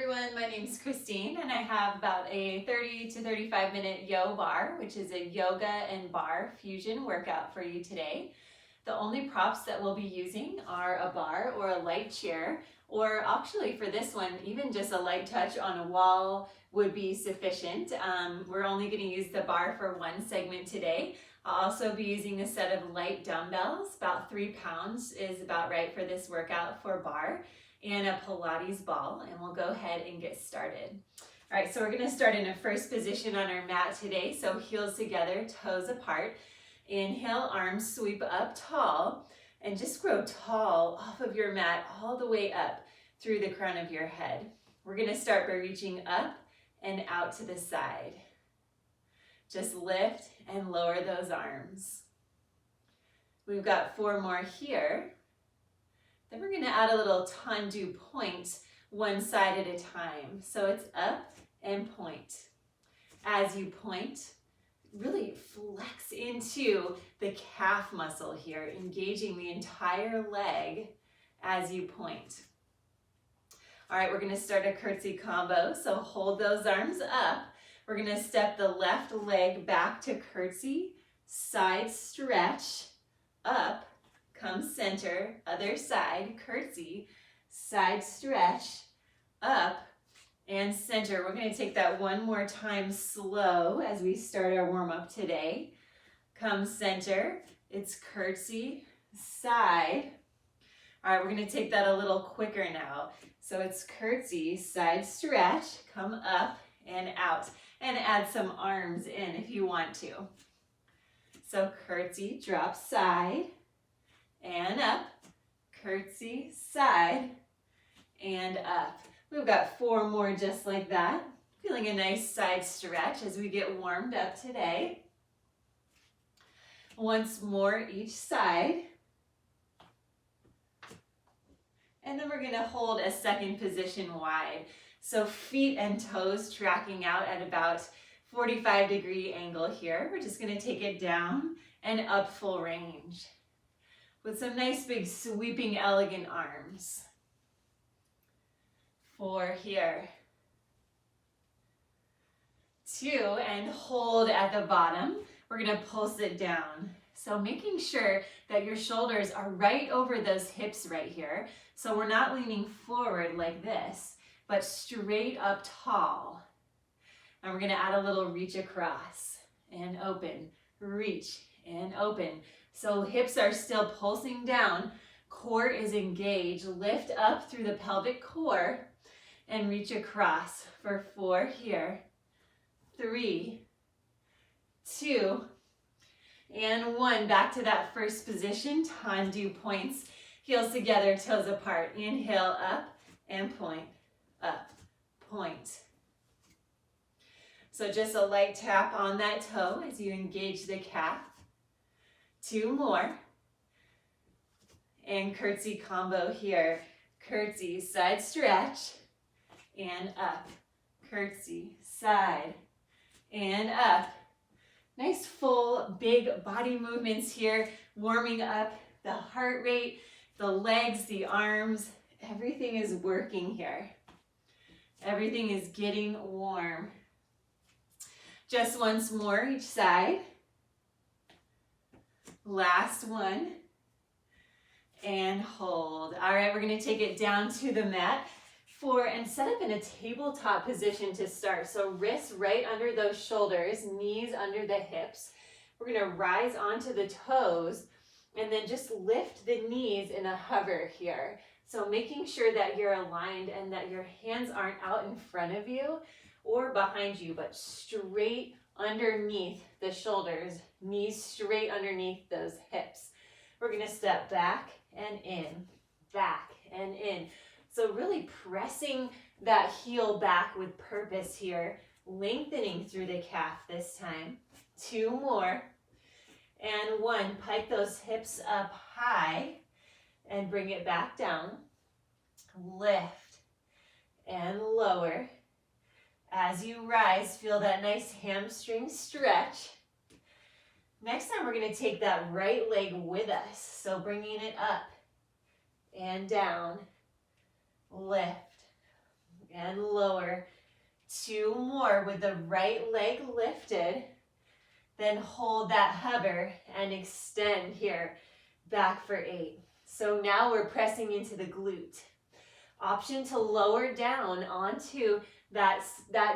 everyone, my name is Christine and I have about a 30 to 35 minute Yo Bar, which is a yoga and bar fusion workout for you today. The only props that we'll be using are a bar or a light chair, or actually for this one, even just a light touch on a wall would be sufficient. We're only going to use the bar for one segment today. I'll also be using a set of light dumbbells. About 3 pounds is about right for this workout for bar, and a Pilates ball, and we'll go ahead and get started. All right, so we're going to start in a first position on our mat today. So heels together, toes apart. Inhale, arms sweep up tall, and just grow tall off of your mat all the way up through the crown of your head. We're going to start by reaching up and out to the side. Just lift and lower those arms. We've got 4 more here. Then we're going to add a little tendu point, one side at a time. So it's up and point. As you point, really flex into the calf muscle here, engaging the entire leg as you point. All right, we're going to start a curtsy combo. So hold those arms up. We're going to step the left leg back to curtsy, side stretch, up, come center, other side, curtsy, side stretch, up, and center. We're going to take that one more time slow as we start our warm-up today. Come center, it's curtsy, side. All right, we're going to take that a little quicker now. So it's curtsy, side stretch, come up and out, and add some arms in if you want to. So curtsy, drop side, and up, curtsy, side, and up. We've got 4 more just like that. Feeling a nice side stretch as we get warmed up today. Once more each side. And then we're going to hold a second position wide. So feet and toes tracking out at about 45-degree angle here. We're just going to take it down and up full range, with some nice big sweeping elegant arms. 4 here. 2, and hold at the bottom. We're going to pulse it down. So making sure that your shoulders are right over those hips right here. So we're not leaning forward like this, but straight up tall. And we're going to add a little reach across and open, reach and open. So hips are still pulsing down, core is engaged, lift up through the pelvic core and reach across for 4 here, 3, 2, and 1. Back to that first position, tendu points, heels together, toes apart. Inhale up and point, up, point. So just a light tap on that toe as you engage the calf. 2 more. And curtsy combo here. Curtsy, side stretch, and up. Curtsy, side, and up. Nice full big body movements here, warming up the heart rate, the legs, the arms. Everything is working here. Everything is getting warm. Just once more each side. Last one. And hold. All right, we're going to take it down to the mat and set up in a tabletop position to start. So wrists right under those shoulders, knees under the hips. We're going to rise onto the toes and then just lift the knees in a hover here. So making sure that you're aligned and that your hands aren't out in front of you or behind you, but straight underneath the shoulders, knees straight underneath those hips. We're going to step back and in, back and in. So really pressing that heel back with purpose here, lengthening through the calf this time. 2 more. And 1, pike those hips up high and bring it back down. Lift and lower. As you rise, feel that nice hamstring stretch. Next time, we're going to take that right leg with us. So bringing it up and down, lift and lower. 2 more with the right leg lifted. Then hold that hover and extend here, back for 8. So now we're pressing into the glute. Option to lower down onto that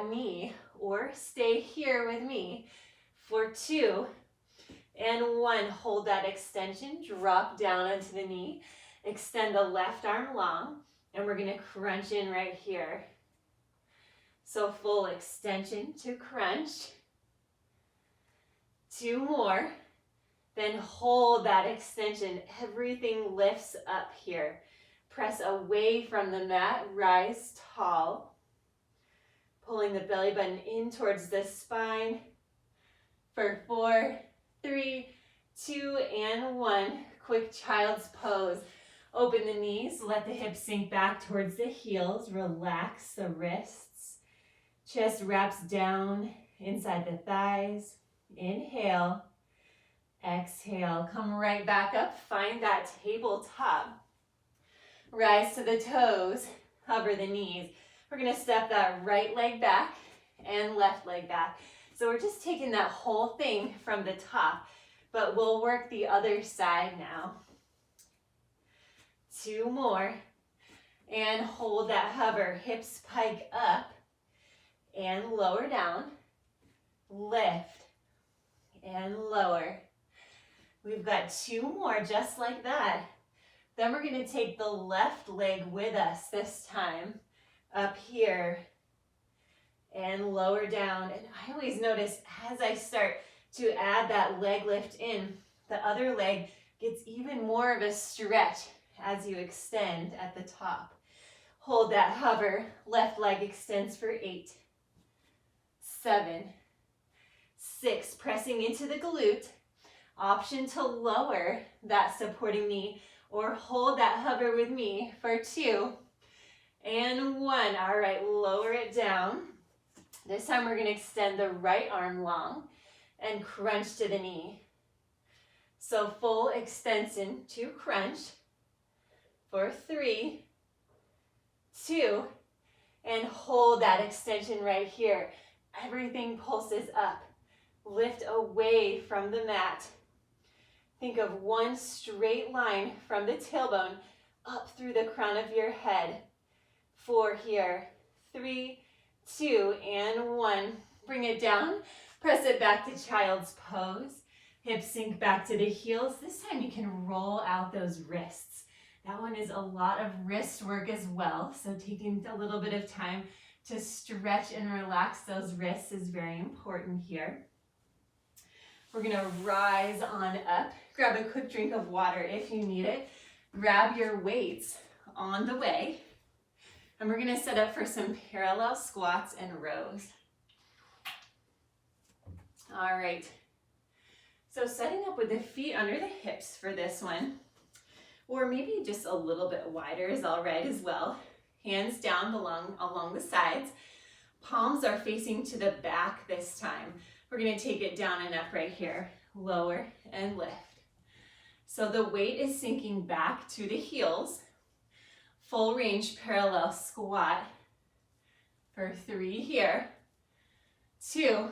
knee or stay here with me for 2 and 1. Hold that extension, drop down onto the knee, extend the left arm long, and we're gonna crunch in right here. So full extension to crunch. 2 more, then hold that extension. Everything lifts up here. Press away from the mat, rise tall. Pulling the belly button in towards the spine for 4, 3, 2, and 1. Quick child's pose. Open the knees, let the hips sink back towards the heels. Relax the wrists. Chest wraps down inside the thighs. Inhale, exhale, come right back up, find that tabletop. Rise to the toes, hover the knees. We're gonna step that right leg back and left leg back. So we're just taking that whole thing from the top, but we'll work the other side now. 2 more, and hold that hover, hips pike up and lower down, lift, and lower. We've got 2 more just like that. Then we're going to take the left leg with us this time, up here and lower down. And I always notice as I start to add that leg lift in, the other leg gets even more of a stretch as you extend at the top. Hold that hover, left leg extends for 8, 7, 6, pressing into the glute. Option to lower that supporting knee or hold that hover with me for 2 and 1. All right, lower it down. This time we're going to extend the right arm long and crunch to the knee. So full extension to crunch for 3, 2, and hold that extension right here. Everything pulses up. Lift away from the mat. Think of one straight line from the tailbone up through the crown of your head. 4 here. 3, 2, and 1. Bring it down. Press it back to child's pose. Hips sink back to the heels. This time you can roll out those wrists. That one is a lot of wrist work as well. So taking a little bit of time to stretch and relax those wrists is very important here. We're gonna rise on up. Grab a quick drink of water if you need it. Grab your weights on the way. And we're gonna set up for some parallel squats and rows. All right. So setting up with the feet under the hips for this one, or maybe just a little bit wider is all right as well. Hands down along the sides. Palms are facing to the back this time. We're gonna take it down and up right here. Lower and lift. So the weight is sinking back to the heels. Full range parallel squat for 3 here. 2.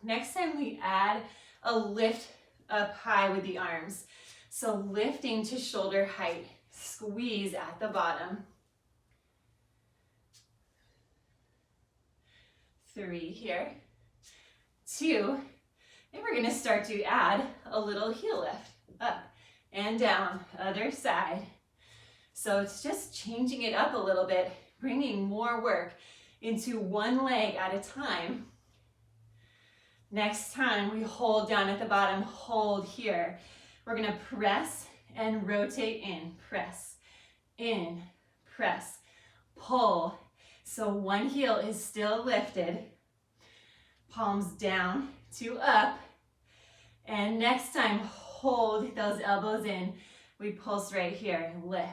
Next time we add a lift up high with the arms. So lifting to shoulder height. Squeeze at the bottom. 3 here. 2. And we're going to start to add a little heel lift. Up and down. Other side. So it's just changing it up a little bit. Bringing more work into one leg at a time. Next time we hold down at the bottom. Hold here. We're going to press and rotate in. Press. In. Press. Pull. So one heel is still lifted. Palms down to up. And next time, hold those elbows in. We pulse right here. Lift.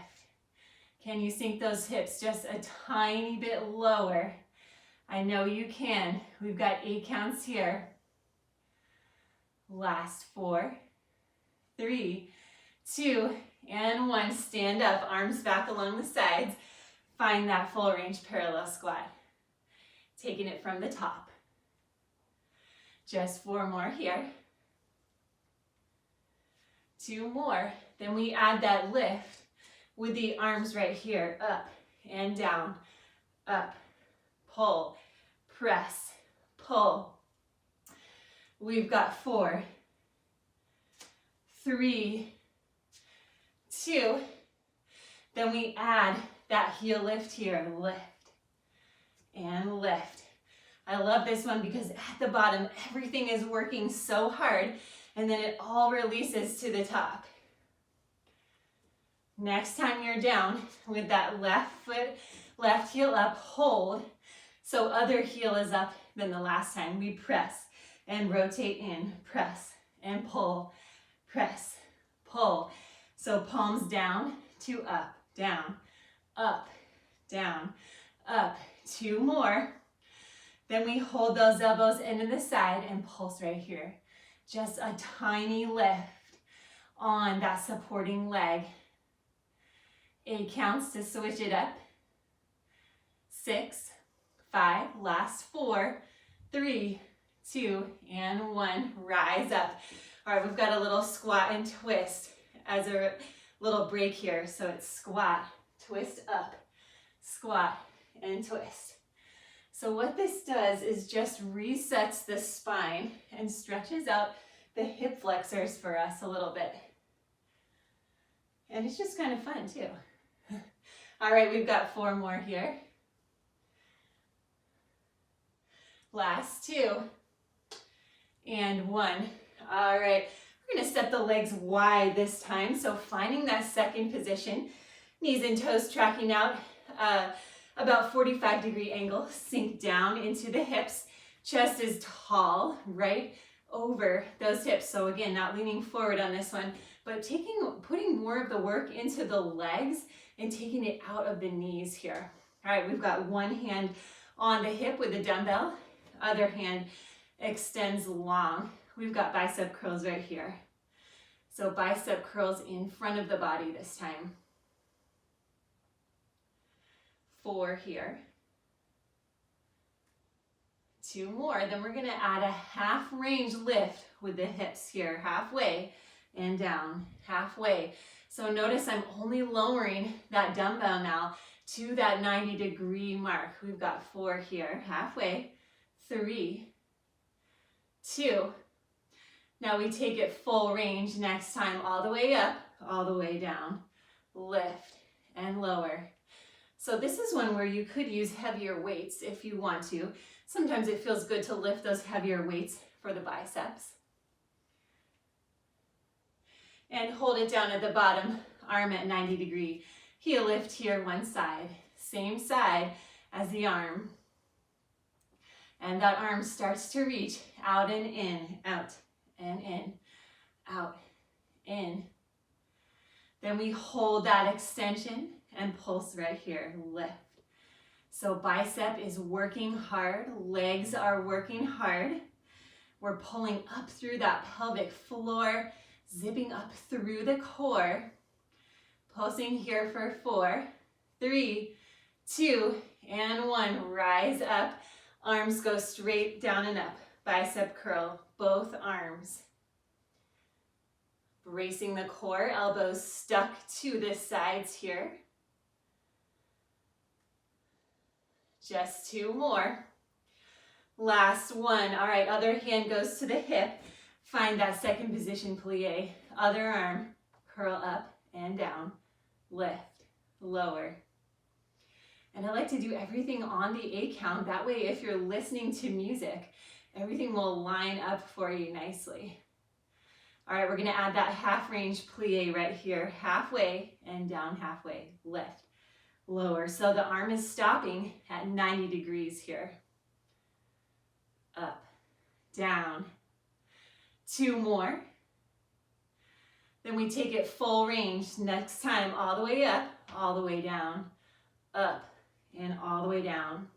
Can you sink those hips just a tiny bit lower? I know you can. We've got 8 counts here. Last 4, 3, 2, and 1. Stand up, arms back along the sides. Find that full range parallel squat. Taking it from the top. Just 4 more here. 2 more. Then we add that lift with the arms right here, up and down, up, pull, press, pull. We've got 4, 3, 2. Then we add that heel lift here, lift and lift. I love this one because at the bottom, everything is working so hard, and then it all releases to the top. Next time you're down with that left foot, left heel up, hold. So other heel is up than the last time. We press and rotate in, press and pull, press, pull. So palms down to up, down, up, down, up. 2 more. Then we hold those elbows into the side and pulse right here. Just a tiny lift on that supporting leg. 8 counts to switch it up. 6, 5, last 4, 3, 2, and 1. Rise up. All right, we've got a little squat and twist as a little break here. So it's squat, twist up, squat, and twist. So what this does is just resets the spine and stretches out the hip flexors for us a little bit. And it's just kind of fun too. All right, we've got 4 more here. Last 2 and 1. All right, we're gonna step the legs wide this time. So finding that second position, knees and toes tracking out, about 45-degree angle, sink down into the hips. Chest is tall, right over those hips. So again, not leaning forward on this one, but putting more of the work into the legs and taking it out of the knees here. All right, we've got one hand on the hip with the dumbbell, other hand extends long. We've got bicep curls right here. So bicep curls in front of the body this time. 4 here. 2 more. Then we're gonna add a half range lift with the hips here, halfway and down, halfway. So notice I'm only lowering that dumbbell now to that 90-degree mark. We've got 4 here, halfway, 3, 2. Now we take it full range next time, all the way up, all the way down, lift and lower. So this is one where you could use heavier weights if you want to. Sometimes it feels good to lift those heavier weights for the biceps. And hold it down at the bottom, arm at 90-degree. Heel lift here, one side, same side as the arm. And that arm starts to reach out and in, out and in, out, in. Then we hold that extension and pulse right here, lift. So bicep is working hard, legs are working hard. We're pulling up through that pelvic floor, zipping up through the core. Pulsing here for 4, 3, 2, and 1. Rise up, arms go straight down and up. Bicep curl, both arms. Bracing the core, elbows stuck to the sides here. Just 2 more. Last one. All right, other hand goes to the hip. Find that second position plie. Other arm, curl up and down. Lift, lower. And I like to do everything on the 8 count. That way, if you're listening to music, everything will line up for you nicely. All right, we're gonna add that half range plie right here. Halfway and down halfway. Lift, lower. So the arm is stopping at 90 degrees here. Up, down. 2 more. Then we take it full range. Next time, all the way up, all the way down, up, and all the way down.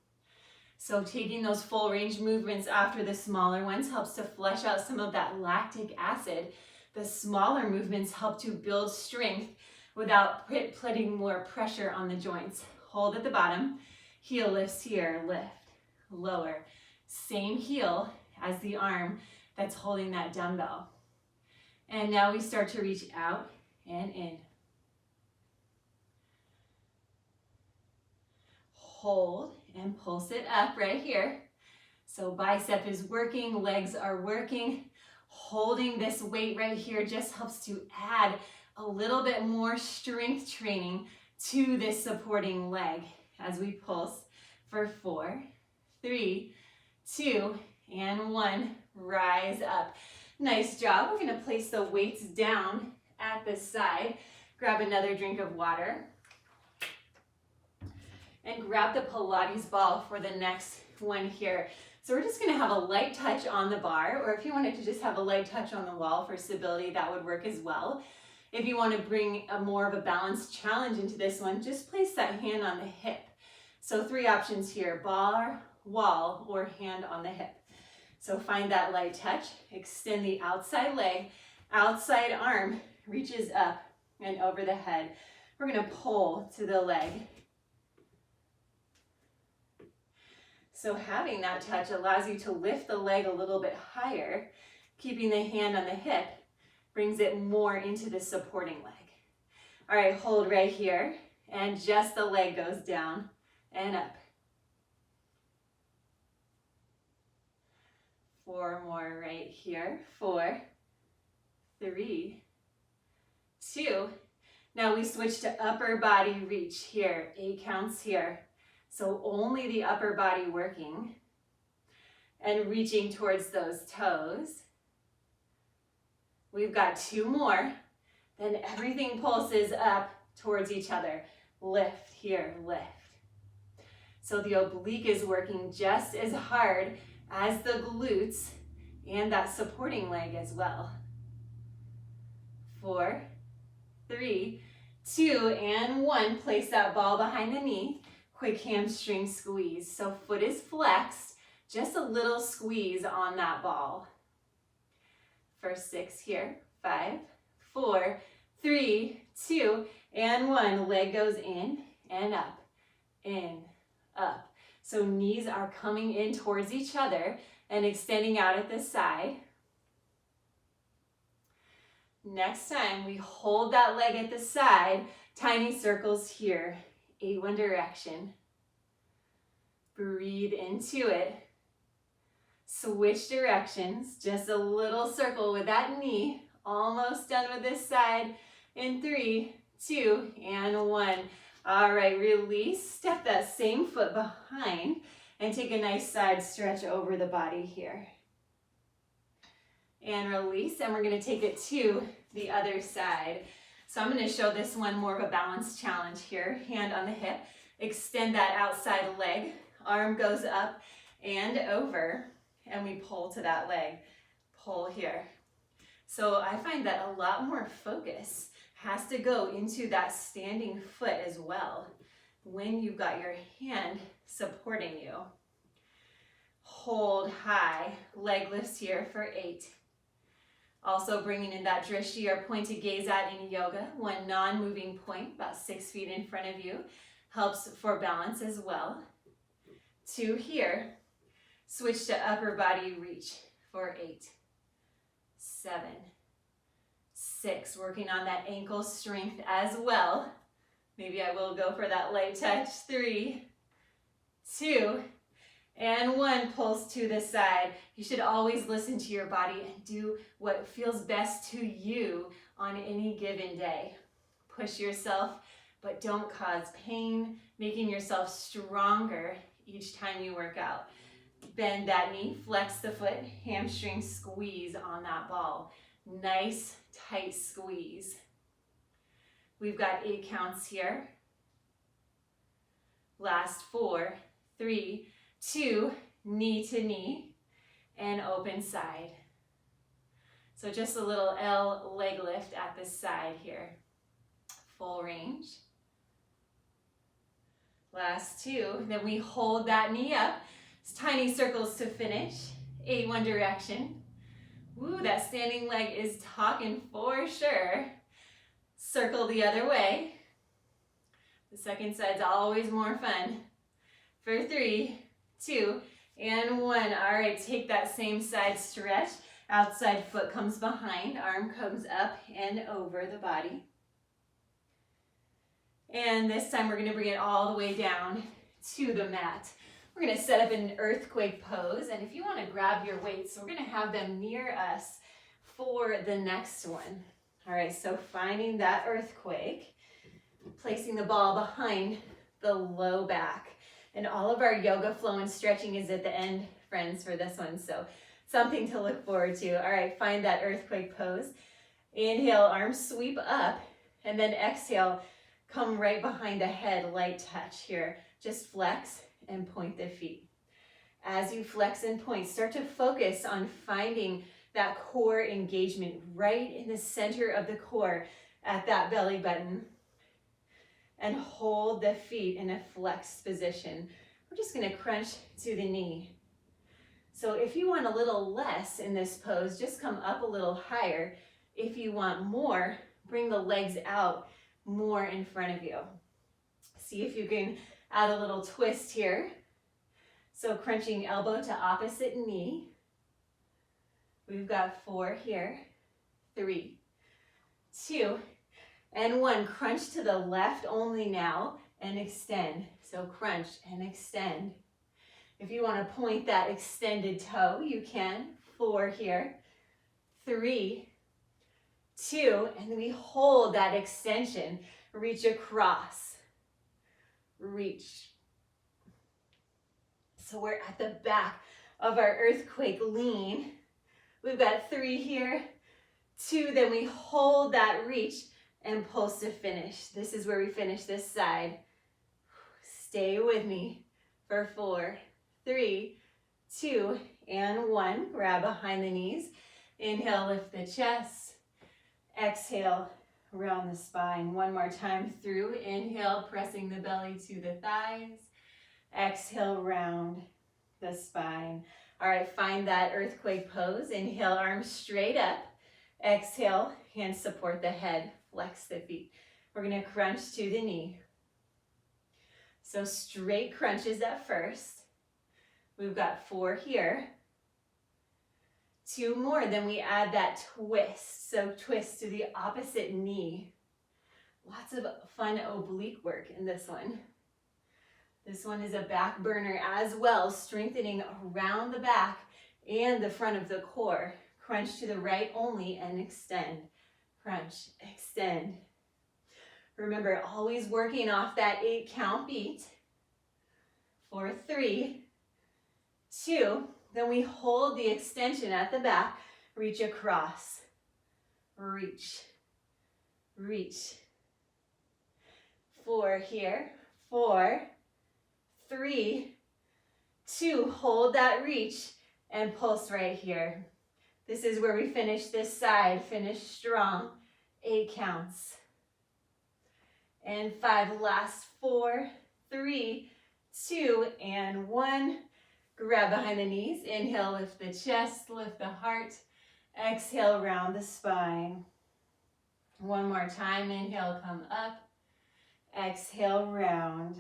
So taking those full range movements after the smaller ones helps to flush out some of that lactic acid. The smaller movements help to build strength without putting more pressure on the joints. hold at the bottom, heel lifts here, lift, lower. Same heel as the arm that's holding that dumbbell. And now we start to reach out and in. Hold and pulse it up right here. So bicep is working, legs are working. Holding this weight right here just helps to add a little bit more strength training to this supporting leg as we pulse for 4, 3, 2, and 1. Rise up. Nice job. We're going to place the weights down at the side. Grab another drink of water. And grab the Pilates ball for the next one here. So we're just going to have a light touch on the bar, or if you wanted to just have a light touch on the wall for stability, that would work as well. If you want to bring more of a balanced challenge into this one, just place that hand on the hip. So 3 options here: bar, wall, or hand on the hip. So find that light touch, extend the outside leg, outside arm reaches up and over the head. We're going to pull to the leg. So having that touch allows you to lift the leg a little bit higher. Keeping the hand on the hip brings it more into the supporting leg. All right, hold right here, and just the leg goes down and up. 4 more right here. 4, 3, 2. Now we switch to upper body reach here. 8 counts here. So only the upper body working and reaching towards those toes. We've got 2 more. Then everything pulses up towards each other. Lift here, lift. So the oblique is working just as hard as the glutes and that supporting leg as well. 4, 3, 2, and 1. Place that ball behind the knee. Quick hamstring squeeze. So foot is flexed, just a little squeeze on that ball. For 6 here. 5, 4, 3, 2, and 1. Leg goes in and up, in, up. So knees are coming in towards each other and extending out at the side. Next time, we hold that leg at the side, tiny circles here. 8 one direction. Breathe into it. Switch directions. Just a little circle with that knee. Almost done with this side. In 3, 2, and 1. All right, release. Step that same foot behind and take a nice side stretch over the body here. And release, and we're going to take it to the other side. So I'm going to show this one more of a balanced challenge here. Hand on the hip. Extend that outside leg. Arm goes up and over. And we pull to that leg. Pull here. So I find that a lot more focus has to go into that standing foot as well when you've got your hand supporting you. Hold high. Leg lifts here for 8. Also bringing in that drishti or pointed gaze at in yoga. 1 non-moving point, about 6 feet in front of you. Helps for balance as well. 2 here. Switch to upper body reach for 8, 7, 6. Working on that ankle strength as well. Maybe I will go for that light touch. 3, 2, and 1. Pulse to the side. You should always listen to your body and do what feels best to you on any given day. Push yourself, but don't cause pain, making yourself stronger each time you work out. Bend that knee, flex the foot, hamstring squeeze on that ball. Nice, tight squeeze. We've got 8 counts here. Last 4, 3, 2, knee to knee, and open side. So just a little L leg lift at the side here. Full range. Last 2, then we hold that knee up. It's tiny circles to finish. 8 one direction. Woo, that standing leg is talking for sure. Circle the other way. The second side's always more fun. For 3, 2, and 1. All right, take that same side stretch. Outside foot comes behind, arm comes up and over the body. And this time we're gonna bring it all the way down to the mat. We're gonna set up an earthquake pose, and if you wanna grab your weights, we're gonna have them near us for the next one. All right, so finding that earthquake, placing the ball behind the low back. And all of our yoga flow and stretching is at the end, friends, for this one. So something to look forward to. All right, find that earthquake pose. Inhale, arms sweep up, and then exhale, come right behind the head, light touch here. Just flex and point the feet. As you flex and point, start to focus on finding that core engagement right in the center of the core at that belly button. And hold the feet in a flexed position. We're just gonna crunch to the knee. So if you want a little less in this pose, just come up a little higher. If you want more, bring the legs out more in front of you. See if you can add a little twist here. So crunching elbow to opposite knee. We've got 4 here, 3, 2, and 1. Crunch to the left only now and extend. So crunch and extend. If you want to point that extended toe, you can. 4 here, 3, 2, and then we hold that extension. Reach across. Reach. So we're at the back of our earthquake lean. We've got 3 here, 2, then we hold that reach and pulse to finish. This is where we finish this side. Stay with me for 4, 3, 2, and 1. Grab behind the knees. Inhale, lift the chest. Exhale, round the spine. One more time through. Inhale, pressing the belly to the thighs. Exhale, round the spine. All right, find that earthquake pose. Inhale, arms straight up. Exhale, hands support the head. Flex the feet. We're gonna crunch to the knee. So straight crunches at first. We've got 4 here. 2 more, then we add that twist. So twist to the opposite knee. Lots of fun oblique work in this one. This one is a back burner as well, strengthening around the back and the front of the core. Crunch to the right only and extend. Crunch, extend. Remember, always working off that 8 count beat. 4, 3, 2. Then we hold the extension at the back. Reach across. Reach. Reach. 4 here. 4, 3, 2. Hold that reach and pulse right here. This is where we finish this side. Finish strong. 8 counts. And 5. Last 4, 3, 2, and 1. Grab behind the knees. Inhale, lift the chest, lift the heart. Exhale, round the spine. One more time. Inhale, come up. Exhale, round.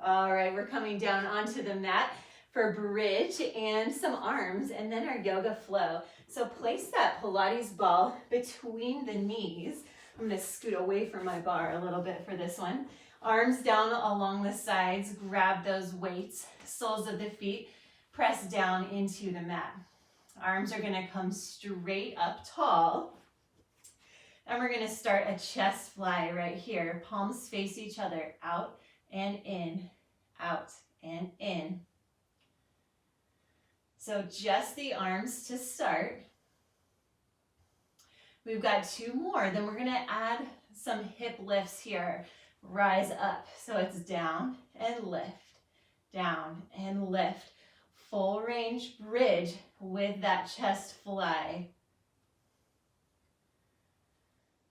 All right, we're coming down onto the mat for bridge and some arms, and then our yoga flow. So place that Pilates ball between the knees. I'm gonna scoot away from my bar a little bit for this one. Arms down along the sides, grab those weights, soles of the feet, press down into the mat. Arms are gonna come straight up tall. And we're gonna start a chest fly right here. Palms face each other, out and in, out and in. So just the arms to start. We've got 2 more. Then we're gonna add some hip lifts here. Rise up. So it's down and lift, down and lift. Full range bridge with that chest fly.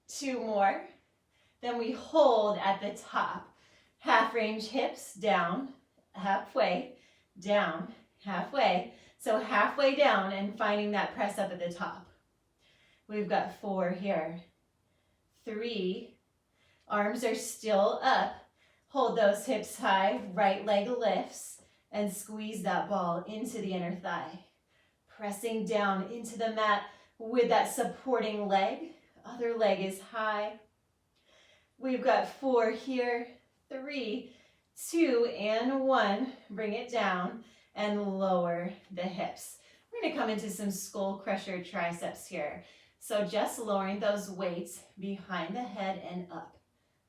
2 more. Then we hold at the top. Half range hips, down, halfway, down, halfway. So halfway down and finding that press up at the top. We've got 4 here. 3. Arms are still up. Hold those hips high, right leg lifts, and squeeze that ball into the inner thigh. Pressing down into the mat with that supporting leg. Other leg is high. We've got 4 here, 3, 2, and 1. Bring it down and lower the hips. We're going to come into some skull crusher triceps here. So just lowering those weights behind the head and up,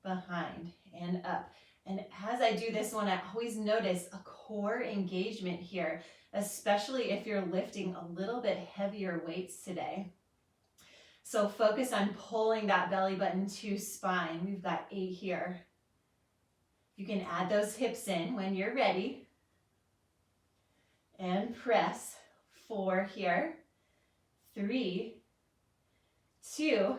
behind and up. And as I do this one, I always notice a core engagement here, especially if you're lifting a little bit heavier weights today. So focus on pulling that belly button to spine. We've got 8 here. You can add those hips in when you're ready. And press. 4 here. 3, 2,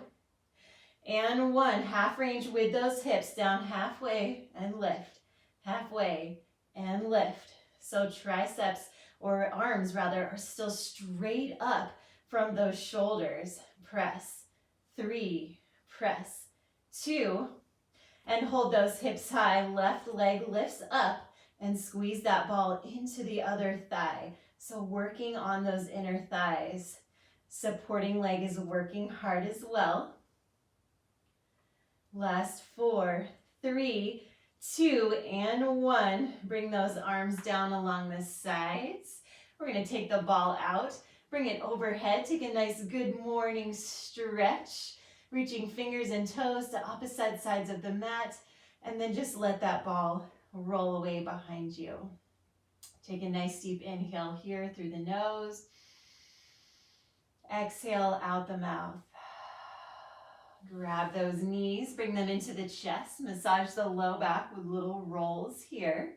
and 1. Half range with those hips down halfway and lift. Halfway and lift. So triceps, or arms rather, are still straight up from those shoulders. Press. 3, press. 2, and hold those hips high. Left leg lifts up and squeeze that ball into the other thigh. So working on those inner thighs. Supporting leg is working hard as well. Last 4, 3, 2, and 1. Bring those arms down along the sides. We're going to take the ball out. Bring it overhead. Take a nice good morning stretch. Reaching fingers and toes to opposite sides of the mat. And then just let that ball roll away behind you. Take a nice deep inhale here through the nose. Exhale out the mouth. Grab those knees, bring them into the chest. Massage the low back with little rolls here.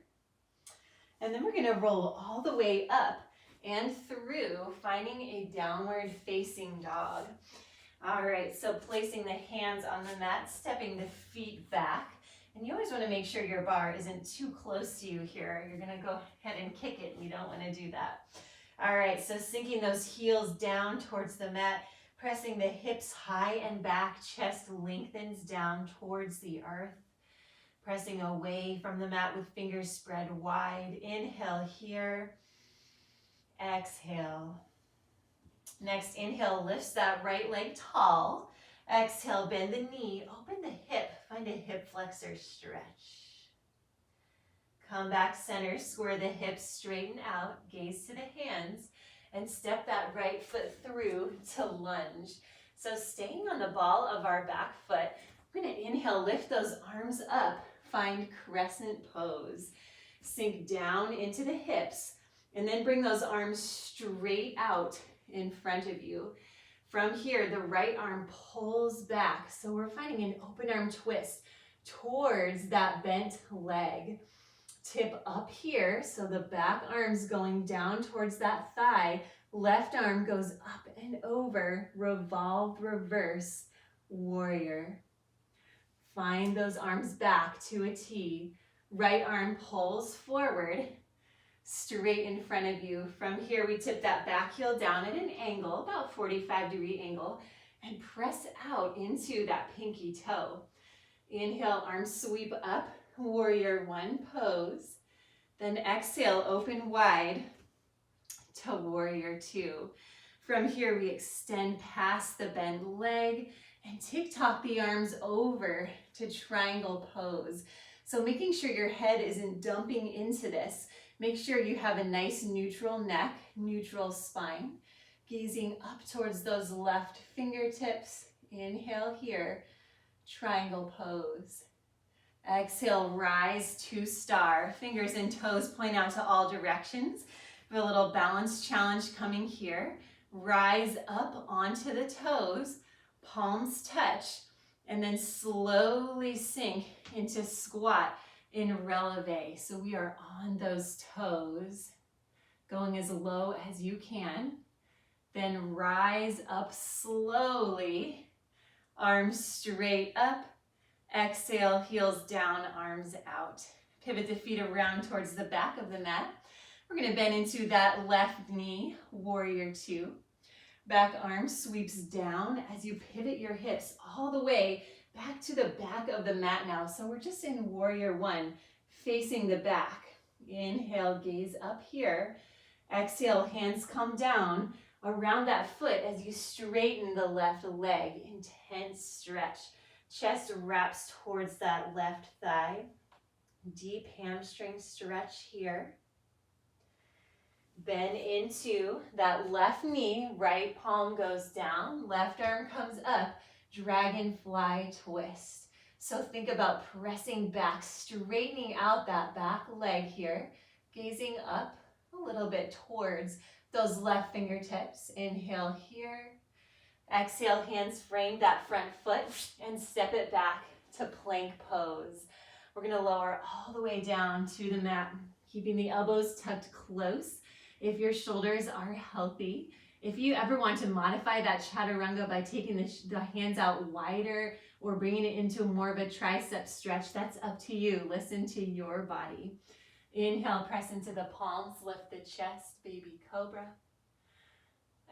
And then we're going to roll all the way up and through, finding a downward facing dog. All right, so placing the hands on the mat, stepping the feet back. And you always want to make sure your bar isn't too close to you here. You're going to go ahead and kick it, and you don't want to do that. All right, so sinking those heels down towards the mat, pressing the hips high and back, chest lengthens down towards the earth. Pressing away from the mat with fingers spread wide. Inhale here. Exhale. Next inhale lifts that right leg tall. Exhale, bend the knee, open the hip, find a hip flexor stretch. Come back center, square the hips, straighten out, gaze to the hands, and step that right foot through to lunge. So staying on the ball of our back foot, we're going to inhale, lift those arms up, find crescent pose. Sink down into the hips, and then bring those arms straight out in front of you. From here, the right arm pulls back. So we're finding an open arm twist towards that bent leg. Tip up here, so the back arm's going down towards that thigh. Left arm goes up and over, revolved reverse, warrior. Find those arms back to a T. Right arm pulls forward, straight in front of you. From here, we tip that back heel down at an angle, about 45-degree angle, and press out into that pinky toe. Inhale, arms sweep up, warrior 1 pose. Then exhale, open wide to warrior 2. From here, we extend past the bend leg and tick-tock the arms over to triangle pose. So making sure your head isn't dumping into this. Make sure you have a nice neutral neck, neutral spine. Gazing up towards those left fingertips. Inhale here, triangle pose. Exhale, rise to star. Fingers and toes point out to all directions. We have a little balance challenge coming here. Rise up onto the toes, palms touch, and then slowly sink into squat in releve. So we are on those toes, going as low as you can. Then rise up slowly, arms straight up. Exhale, heels down, arms out. Pivot the feet around towards the back of the mat. We're going to bend into that left knee, warrior 2. Back arm sweeps down as you pivot your hips all the way Back to the back of the mat now. So we're just in warrior one, facing the back. Inhale, gaze up here. Exhale, hands come down around that foot as you straighten the left leg. Intense stretch. Chest wraps towards that left thigh. Deep hamstring stretch here. Bend into that left knee, right palm goes down, left arm comes up, dragonfly twist. So think about pressing back, straightening out that back leg here, gazing up a little bit towards those left fingertips. Inhale here. Exhale, hands frame that front foot and step it back to plank pose. We're gonna lower all the way down to the mat, keeping the elbows tucked close if your shoulders are healthy. If you ever want to modify that chaturanga by taking the hands out wider or bringing it into more of a tricep stretch, that's up to you. Listen to your body. Inhale, press into the palms, lift the chest, baby cobra.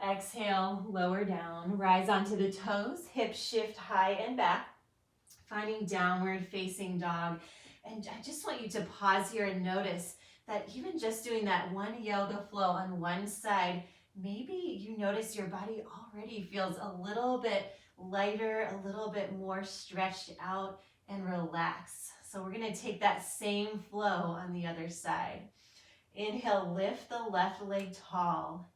Exhale, lower down, rise onto the toes, hips shift high and back, finding downward facing dog. And I just want you to pause here and notice that even just doing that one yoga flow on one side, maybe you notice your body already feels a little bit lighter, a little bit more stretched out and relaxed. So we're gonna take that same flow on the other side. Inhale, lift the left leg tall.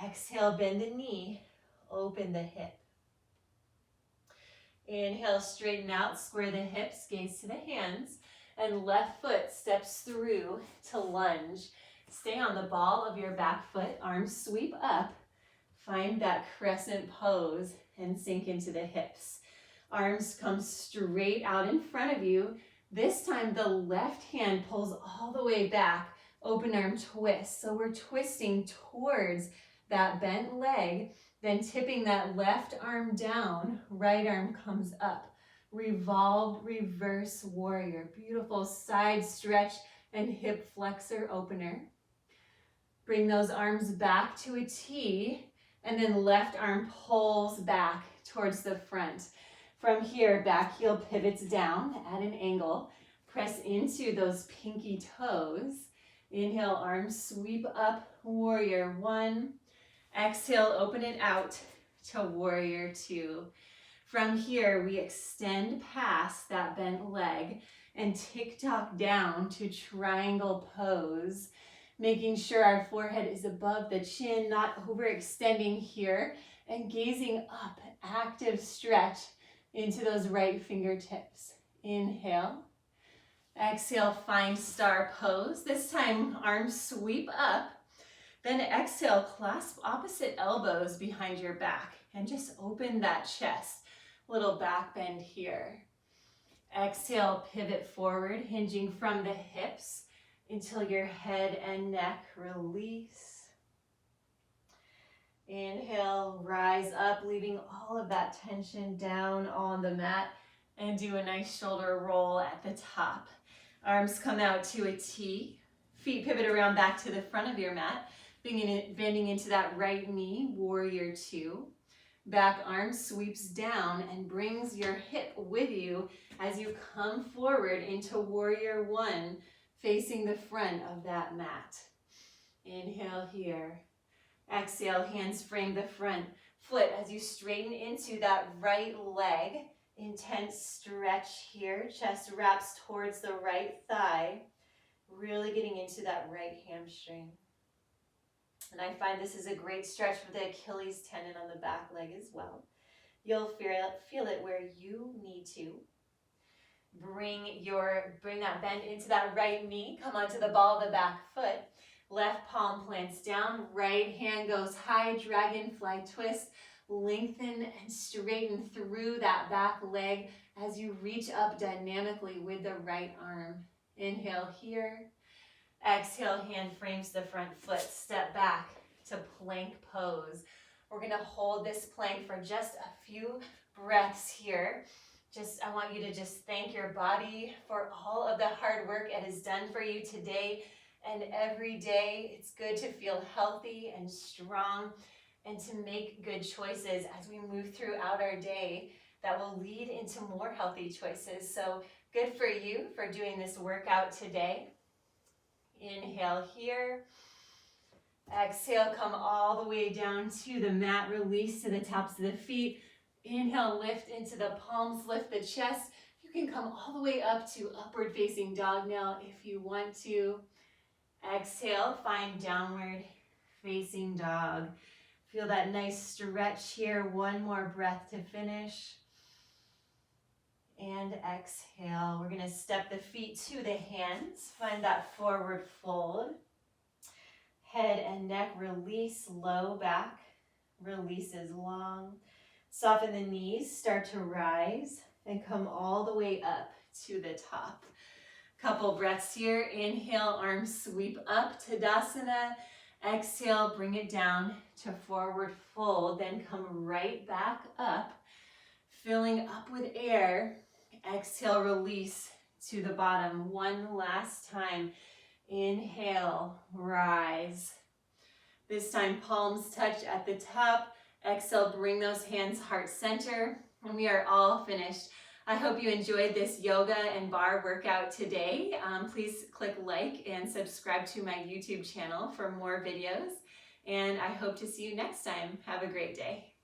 Exhale, bend the knee, open the hip. Inhale, straighten out, square the hips, gaze to the hands, and left foot steps through to lunge. Stay on the ball of your back foot, arms sweep up, find that crescent pose and sink into the hips. Arms come straight out in front of you. This time the left hand pulls all the way back, open arm twist. So we're twisting towards that bent leg, then tipping that left arm down, right arm comes up. Revolve, reverse warrior. Beautiful side stretch and hip flexor opener. Bring those arms back to a T, and then left arm pulls back towards the front. From here, back heel pivots down at an angle. Press into those pinky toes. Inhale, arms sweep up, warrior one. Exhale, open it out to warrior two. From here, we extend past that bent leg and tick-tock down to triangle pose, making sure our forehead is above the chin, not overextending here, and gazing up, active stretch into those right fingertips. Inhale. Exhale, find star pose. This time, arms sweep up. Then exhale, clasp opposite elbows behind your back and just open that chest. Little back bend here. Exhale, pivot forward, hinging from the hips until your head and neck release. Inhale, rise up, leaving all of that tension down on the mat, and do a nice shoulder roll at the top. Arms come out to a T. Feet pivot around back to the front of your mat, bending into that right knee, warrior two. Back arm sweeps down and brings your hip with you as you come forward into warrior one, facing the front of that mat. Inhale here. Exhale, hands frame the front foot as you straighten into that right leg. Intense stretch here. Chest wraps towards the right thigh. Really getting into that right hamstring. And I find this is a great stretch for the Achilles tendon on the back leg as well. You'll feel it where you need to. Bring that bend into that right knee. Come onto the ball of the back foot. Left palm plants down. Right hand goes high. Dragonfly twist. Lengthen and straighten through that back leg as you reach up dynamically with the right arm. Inhale here. Exhale, hand frames the front foot. Step back to plank pose. We're gonna hold this plank for just a few breaths here. I want you to just thank your body for all of the hard work it has done for you today and every day. It's good to feel healthy and strong and to make good choices as we move throughout our day that will lead into more healthy choices. So good for you for doing this workout today. Inhale here. Exhale, come all the way down to the mat. Release to the tops of the feet. Inhale, lift into the palms, lift the chest. You can come all the way up to upward facing dog now if you want to. Exhale, find downward facing dog. Feel that nice stretch here. One more breath to finish. And exhale. We're going to step the feet to the hands. Find that forward fold. Head and neck release, low back releases long. Soften the knees, start to rise and come all the way up to the top. Couple breaths here. Inhale, arms sweep up, Tadasana. Exhale, bring it down to forward fold, then come right back up, filling up with air. Exhale, release to the bottom. One last time. Inhale, rise. This time, palms touch at the top. Exhale, bring those hands heart center, and we are all finished. I hope you enjoyed this yoga and bar workout today. Please click like and subscribe to my YouTube channel for more videos, and I hope to see you next time. Have a great day.